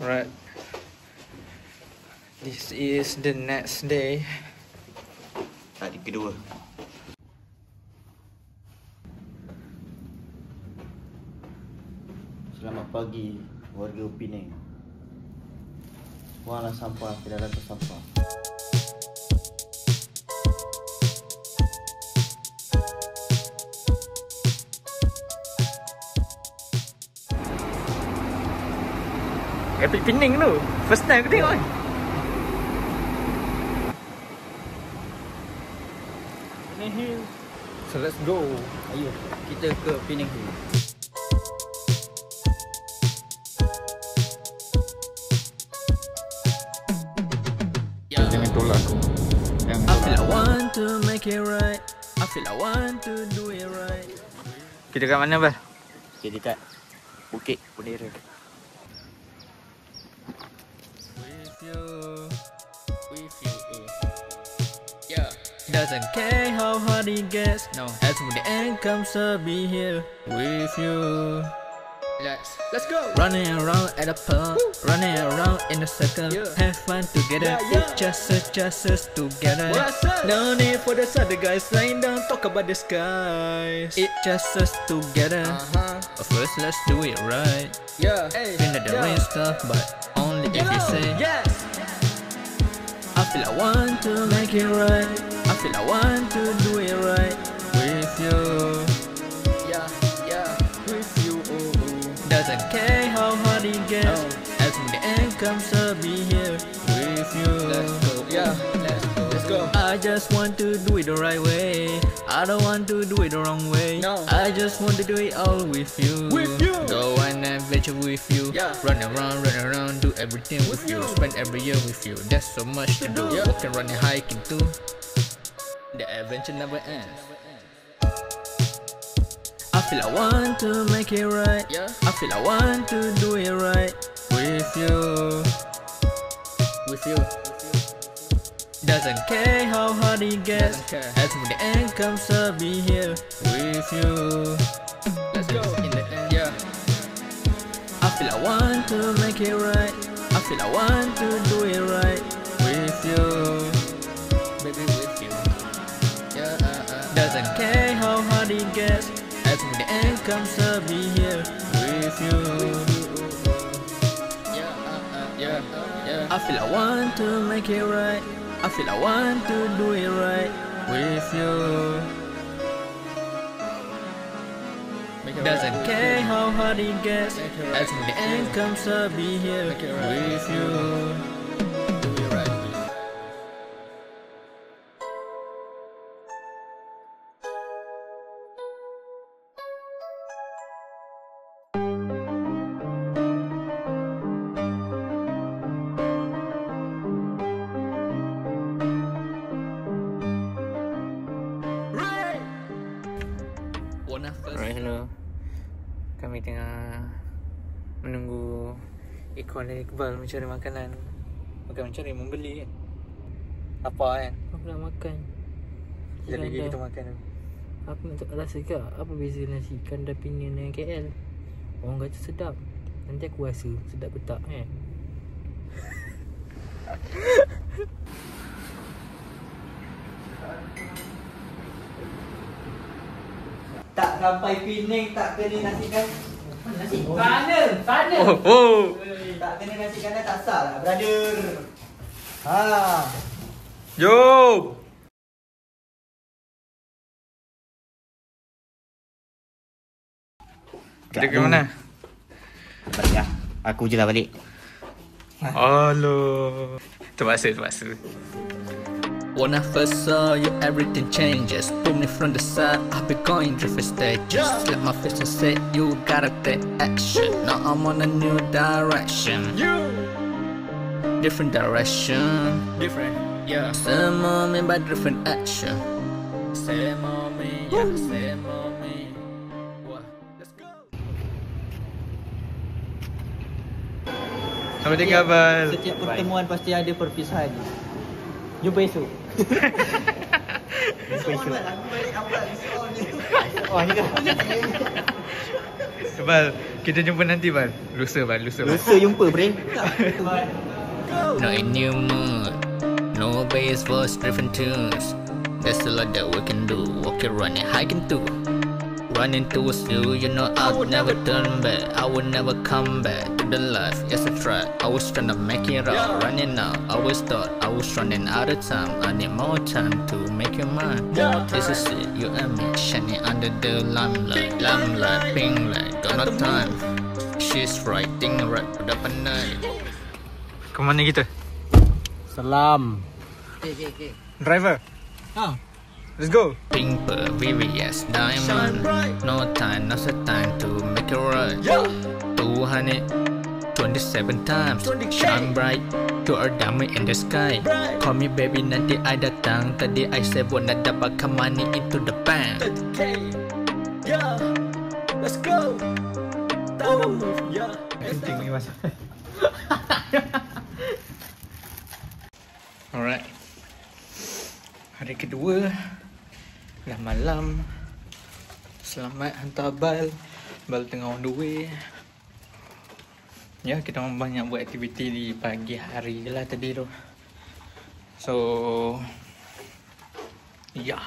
Alright. This is the next day. Hari kedua. Selamat pagi warga Penang. Buanglah sampah ke dalam tong sampah. Epic Penang tu. First time aku tengok kan. Penang Hill. So let's go. Ayo, kita ke Penang Hill. Jangan tolak aku. Jangan I feel I want to make it right. I feel I want to do it right. Kita kat mana, Bal? Kita dekat Bukit Bendera. With you, yeah. Doesn't care how hard it gets. No, as when the end comes, I'll be here with you. Let's go. Running around at the park, running around in a circle, have fun together. It's just us together. No need for the other guys lying down, talk about the skies. It's just us together. First, let's do it right. Yeah, feel the rain stuff, but only if you say yes. I feel I want to make it right. I feel I want to do it right with you. Yeah, with you. Doesn't care how hard it gets. As when the end comes, I'll be here with you. Let's go. Yeah, let's go. I just want to do it the right way. I don't want to do it the wrong way. No. I just want to do it all with you. With you. Go on an adventure with you. Yeah. Run around, do everything with you. Spend every year with you. There's so much to do. Yeah. Walking, running, hiking too. The adventure never ends. I feel I want to make it right. Yeah. I feel I want to do it right with you. With you. Doesn't care how hard it gets. As when the end comes, I'll be here with you. Let's go. In the end, yeah. I feel I want to make it right. I feel I want to do it right with you. Baby, with you. Yeah. Doesn't care how hard it gets. As when the end comes, I'll be here with you. Yeah. I feel I want to make it right. I feel I want to do it right with you. Doesn't care how hard it gets. As when the end comes, I'll be here with you. Do it right with you. Alright, hello. Kami tengah menunggu Ikhwan dan Iqbal mencari makanan. Bukan mencari, membeli kan. Apa kan? Aku nak makan. Sekejap lagi kita makan. Aku nak rasa ke apa beza nasi kandar Penang dengan KL. Orang kata sedap. Nanti aku rasa sedap betak kan. Tak sampai Penang tak kena nasi kan? Nasi Sana. Oh. tak kena nasi kandar tak sah lah, brother. Ha. Jom. Kita ke mana? Balik lah. Aku je lah balik. Aduh. Terpaksa. When I first saw you, everything changes. Pull me from the side, I've been going different stages. Slap my face and say, you gotta take action. Now I'm on a new direction. Different direction. Different, yeah. Same moment but different action. Same moment, yeah, same moment. What? Let's go. Selamat tinggal, Bal. Setiap pertemuan pasti ada perpisahan. Jumpa esok. Jumpa esok. Oh, ni dah. Bal, kita jumpa nanti Bal. Lusa Bal, lusa Bal. Lusa jumpa bre. No a new mood, no bass voice different tunes. There's a lot that we can do. Walking, running, hiking too. Running towards you, you know I would never turn back. I would never come back to the life. Yes, I tried. I was trying to make it out. Running out, I always thought I was running out of time. I need more time to make you mine. This is it, you and me, shining under the limelight. Limelight, pink light, got no time. She's writing right pada pandai. Kemana kita? Salam. Driver. Ha. Let's go. Pink pearl, VVS, diamond. No time, no set time to make it right. 227 times, shine bright. You are diamond in the sky. Call me baby, nanti I datang. Tadi I say nak dapatkan money into the bank. 30K. Yeah. Let's go. Tanah move. Yeah. Kencing lagi mas. Alright. Hari kedua. Dah malam. Selamat hantar Bal. Bal tengah on the way. Ya, kita orang banyak buat aktiviti di pagi hari je lah tadi tu. So, ya.